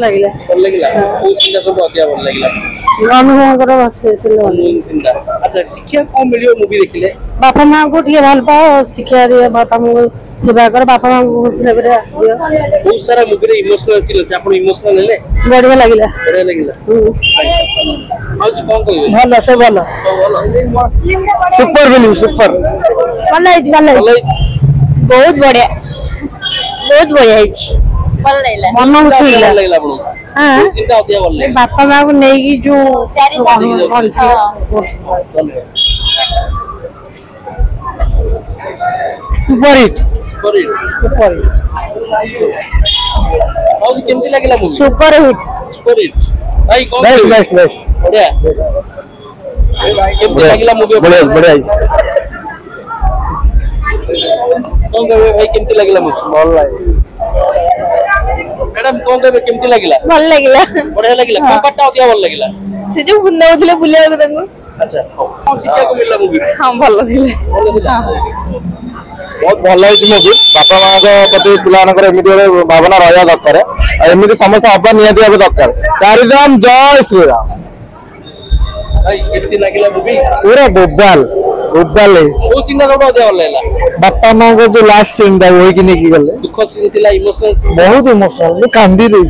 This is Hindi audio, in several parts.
লাগিলা ଭଲ ଲାଗିଲା କୋଉ ସିନଟା ସବୁ ଅଧିକା ଭଲ ଲାଗିଲା ଅନୁଭବଙ୍କର ବସେ ସିନଟା ଆଚ୍ଛା ଶିକ୍ଷା କଣ ମିଳିବ ମୁଭି ଦେଖିଲେ ବାପା ମାଙ୍କୁ ଟିକେ ଭଲ ପାଅ ଶିକ୍ଷା ଦିଅ ବାପା ମାଙ୍କୁ ସେବା କର ବାପା ମାଙ୍କୁ ଦିଅ ବହୁତ ସାରା ମୁଭିରେ ଇମୋସନାଲ ସିନ୍ ଅଛି ଆପଣ ଇମୋସନାଲ ହେଲେ ବଢିଆ ଲାଗିଲା ଆଉ କଣ କହିବେ ଭଲ ସବୁ ଭଲ ସୁପର ଫିଲ୍ମ ସୁପର ଭଲ ହେଇଛି ବହୁତ ବଢିଆ ହେଇଛି ଭଲ ଲାଗିଲା ମନ ଖୁସିଲା ଲାଗିଲା ଆପଣଙ୍କୁ हां ସିନଟା ଅଧିକା ଭଲ ଲାଗିଲା बापा मां को नेकी जो सुपर हिट ଆଉ କେମିତି ଲାଗିଲା ମୁଭି सुपर हिट ଭାଇ କଣ बेस्ट ବଢିଆ କେମିତି ଲାଗିଲା ମୁଭି बढ़िया ହେଇଛି କଣ କହିବେ ଭାଇ କେମିତି ଲାଗିଲା ମୁଭି ଭଲ ଲାଗେ मैडम कौन कहबे केमती लागिला ଭଲ ଲାଗିଲା बढ़िया लागिला कंपार्ट ଅଧିକା ଭଲ ଲାଗିଲା से जो बुलाउଥିଲେ बुलियाको तांको अच्छा कौन शिक्षा को मिलला मूवी हां भलो थिले बहुत भल है मुवी बापा माँ प्रति पिलानकर एमती गोटे भावना रहा दरकार एमती समस्त हवा निहती भाव दरकार चारिधाम जय श्रीराम भाई केमती लागिला मूवी पूरा बोबाल वो सीन का बहुत भल लागला बापा माँ को जो लास्ट सीन था वही की नहीं गले दुख सीन थिला इमोशनल बहुत इमोशनल मैं कांदी रही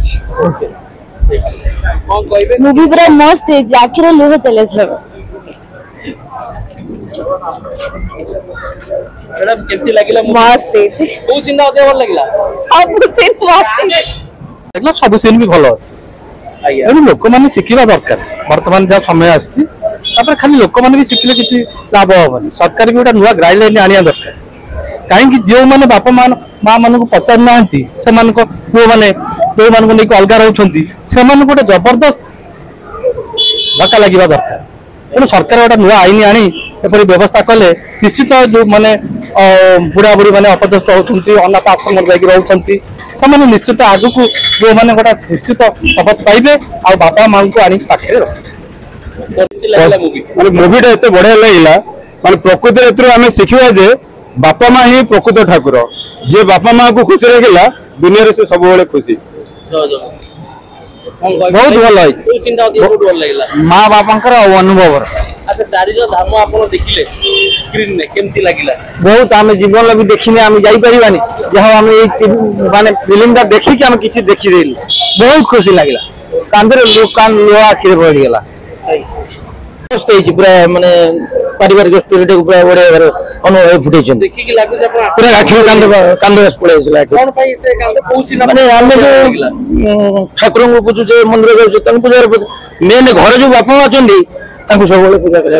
कौन कहबे मूवी पूरा मस्त है आखिर लुह चले सब मैडम केमती लागिला मूवी मस्त है वो सीन अधिक भल लागला सब सीन मस्त है देखला सब सीन भी भल अछि आज्ञा एनु लोक माने शिखिबा दरकार वर्तमान जा समय आछि तापर खाली लोक माने भी शिखिले किछि लाभ होबनी सरकार भी उटा नुवा गाइडलाइन आनिया दरकार काहे कि जो माने बापा मां माने को पतर नांती से मान को वो माने तो मान को नहीं अलगा रहउछंती से मान को जबरदस्त धक्का लागिबा दरकार एनु सरकार उटा नुवा आईन आनी एपरि व्यवस्था कले निश्चित जो माने बुढ़ा बुढ़ी माने अपदस्थ होउछंती अनाथ आश्रम जाई रहउछंती समाने निश्चित आगु को जो माने गोटा निश्चित शपथ पाइबे आ बापा मां को आनी पाखे रख केमती लागिला मूवी माने मूवीटा एते बढ़िया लागिला माने प्रकृति एतरो हमें सिखिबा जे बापा मां ही प्रकृत ठाकुर जे बापा मां को खुशी रखिला दुनिया रे से सब बेले खुशी बहुत भल है वो सीन अधिक भल लागला मां बापांकर अनुभव अच्छा चारिजो धाम आपण देखिले स्क्रीन में केमती लागिला बहुत आम जीवन भी देखने आम जापारानी जहाँ आम माने फिल्म देखी कि आम किसी देखी देली बहुत खुशी लगे कांदे लुह आखिरे बढ़ीगला पूरा माने पारिवारिक स्टोरी पूरा बढ़िया अनुभव फुटे देखि कि लागु जे पूरा आखिरे कांद पड़े कोन भाई एते कांद कोन सीन माने आम जो ठाकुर को पूजु जे मंदिर जाउ पूजा मेन घर जो बापा अच्छा सब पूजा कर